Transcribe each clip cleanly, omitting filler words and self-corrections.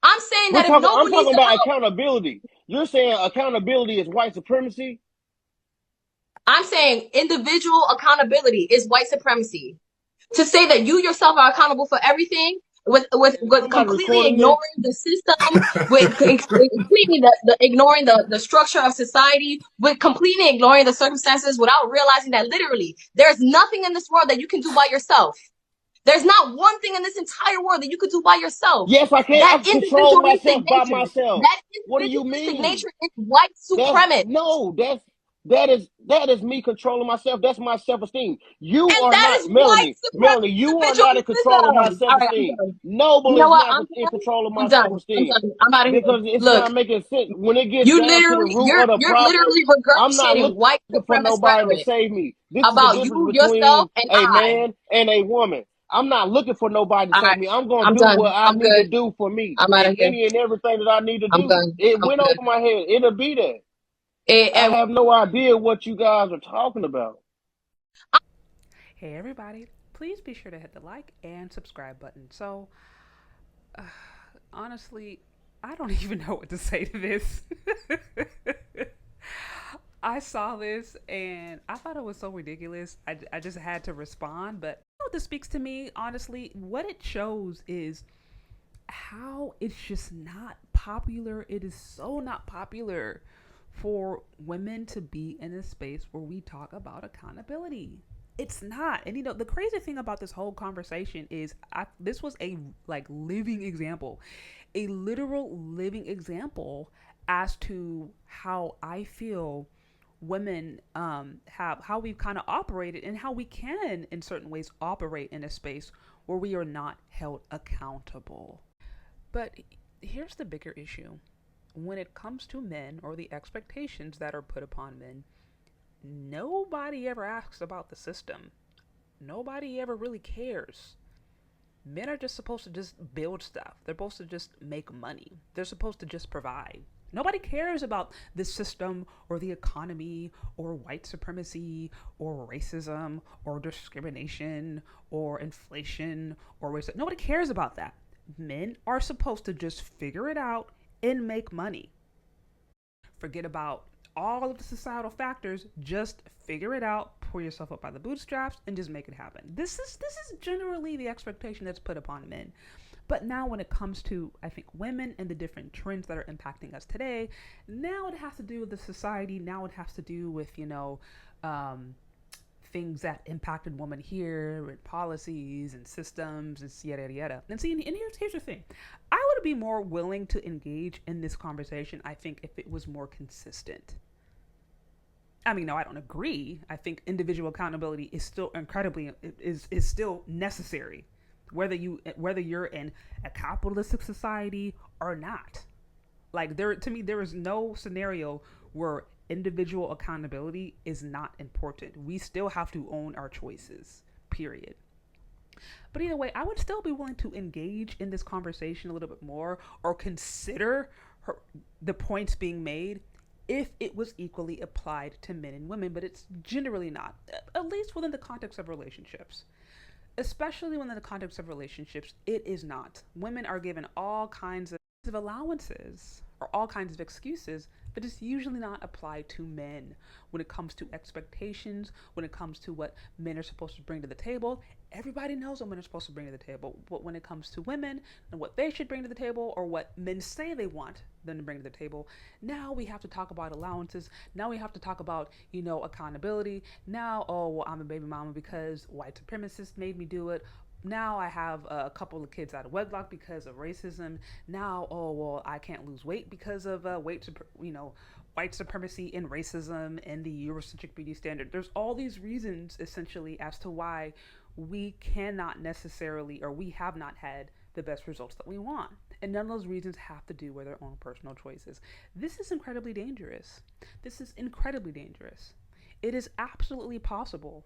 I'm saying that if I'm nobody's talking about held, accountability. You're saying accountability is white supremacy. I'm saying individual accountability is white supremacy. To say that you yourself are accountable for everything Is with somebody completely recording this? ignoring the system, with completely ignoring the structure of society, with completely ignoring the circumstances without realizing that literally there's nothing in this world that you can do by yourself. There's not one thing in this entire world that you could do by yourself. Yes, I can. I That can control individualistic myself by nature, myself. that What do you individualistic mean? nature is white That's supremacist. no. That is me controlling myself. That's my self esteem. You And are that not is white Melanie. Melanie, supremacist you are not in control of my individualism. self All right, I'm esteem. done. Noble You know is what? not I'm in done. control of I'm my done. self I'm esteem done. I'm out of here. because it's Look, not making sense when it gets you down to the literally, root of the you're problem. literally I'm not regurgitating looking white for supremacist nobody to rhetoric save me. This is the about difference you, yourself, between and a I. man and a woman. I'm not looking for nobody to All save right, me. I'm going to I'm do done. what I I'm need to good. do for me. I'm out And of here. any and everything that I need to I'm do, done. it I'm went good. over my head. It'll be there. I And have no idea what you guys are talking about. Hey everybody, please be sure to hit the like and subscribe button. So, uh, honestly, I don't even know what to say to this. I saw this and I thought it was so ridiculous. I just had to respond. But you know what this speaks to me, honestly? What it shows is how it's just not popular. It is so not popular for women to be in a space where we talk about accountability. It's not. And you know, the crazy thing about this whole conversation is this was a like living example, a literal living example as to how I feel women have how we've kind of operated and how we can in certain ways operate in a space where we are not held accountable. But here's the bigger issue. When it comes to men or the expectations that are put upon men, nobody ever asks about the system. Nobody ever really cares. Men are just supposed to just build stuff. They're supposed to just make money. They're supposed to just provide. Nobody cares about the system or the economy or white supremacy or racism or discrimination or inflation or racism. Nobody cares about that. Men are supposed to just figure it out and make money. Forget about all of the societal factors. Just figure it out, pull yourself up by the bootstraps, and just make it happen. This is generally the expectation that's put upon men. But now, when it comes to, I think, women and the different trends that are impacting us today, now it has to do with the society. Now it has to do with, um, things that impacted women here with policies and systems and yada yada yada. And see, and here's the thing. I would be more willing to engage in this conversation, I think, if it was more consistent. I mean, no, I don't agree. I think individual accountability is still incredibly is still necessary, whether you're in a capitalistic society or not. Like there to me, there is no scenario where individual accountability is not important. We still have to own our choices. Period. But either way, I would still be willing to engage in this conversation a little bit more or consider the points being made if it was equally applied to men and women, but it's generally not, at least within the context of relationships. Especially within the context of relationships, it is not. Women are given all kinds of allowances or all kinds of excuses, but it's usually not applied to men when it comes to expectations, when it comes to what men are supposed to bring to the table. Everybody knows what men are supposed to bring to the table, but when it comes to women and what they should bring to the table or what men say they want them to bring to the table, now we have to talk about allowances. Now we have to talk about, accountability. Now, oh, well, I'm a baby mama because white supremacists made me do it. Now I have a couple of kids out of wedlock because of racism. Now, oh well, I can't lose weight because of white supremacy and racism and the Eurocentric beauty standard. There's all these reasons essentially as to why we cannot necessarily or we have not had the best results that we want. And none of those reasons have to do with our own personal choices. This is incredibly dangerous. This is incredibly dangerous. It is absolutely possible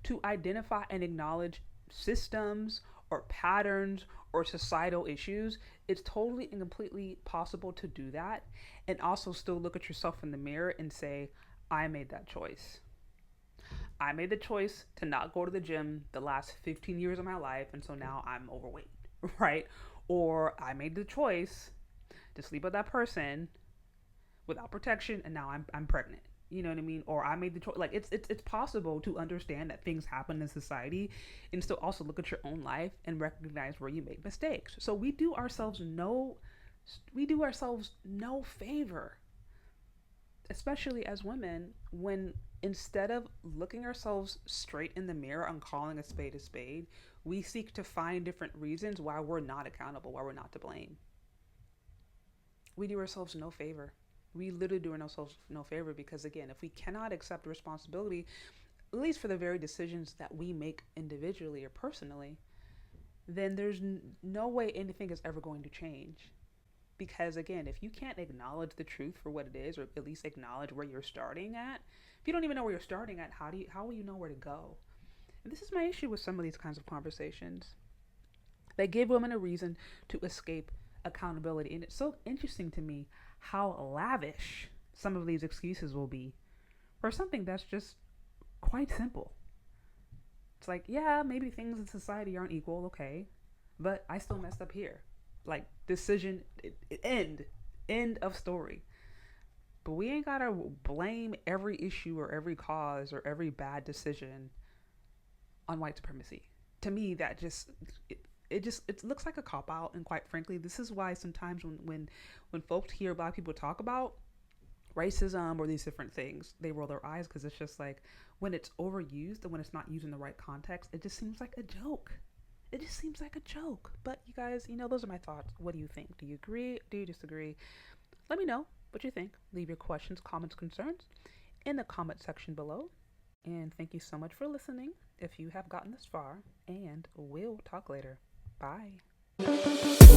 to identify and acknowledge systems or patterns or societal issues. It's totally and completely possible to do that and also still look at yourself in the mirror and say, I made that choice. I made the choice to not go to the gym the last 15 years of my life, and so now I'm overweight, right? Or I made the choice to sleep with that person without protection, and now I'm pregnant. You know what I mean? Or I made the choice. Like it's possible to understand that things happen in society, and still also look at your own life and recognize where you make mistakes. So we do ourselves no favor, especially as women, when instead of looking ourselves straight in the mirror and calling a spade, we seek to find different reasons why we're not accountable, why we're not to blame. We do ourselves no favor. We literally do ourselves no favor, because again, if we cannot accept responsibility, at least for the very decisions that we make individually or personally, then there's no way anything is ever going to change. Because again, if you can't acknowledge the truth for what it is, or at least acknowledge where you're starting at, if you don't even know where you're starting at, how will you know where to go? And this is my issue with some of these kinds of conversations. They give women a reason to escape accountability. And it's so interesting to me how lavish some of these excuses will be for something that's just quite simple. It's like, yeah, maybe things in society aren't equal, okay, but I still messed up here. Like, decision, end of story. But we ain't gotta blame every issue or every cause or every bad decision on white supremacy. To me, that just it looks like a cop out. And quite frankly, this is why sometimes when folks hear Black people talk about racism or these different things, they roll their eyes, because it's just like, when it's overused and when it's not used in the right context, it just seems like a joke. It just seems like a joke. But you guys, those are my thoughts. What do you think? Do you agree? Do you disagree? Let me know what you think. Leave your questions, comments, concerns in the comment section below. And thank you so much for listening, if you have gotten this far, and we'll talk later. Bye.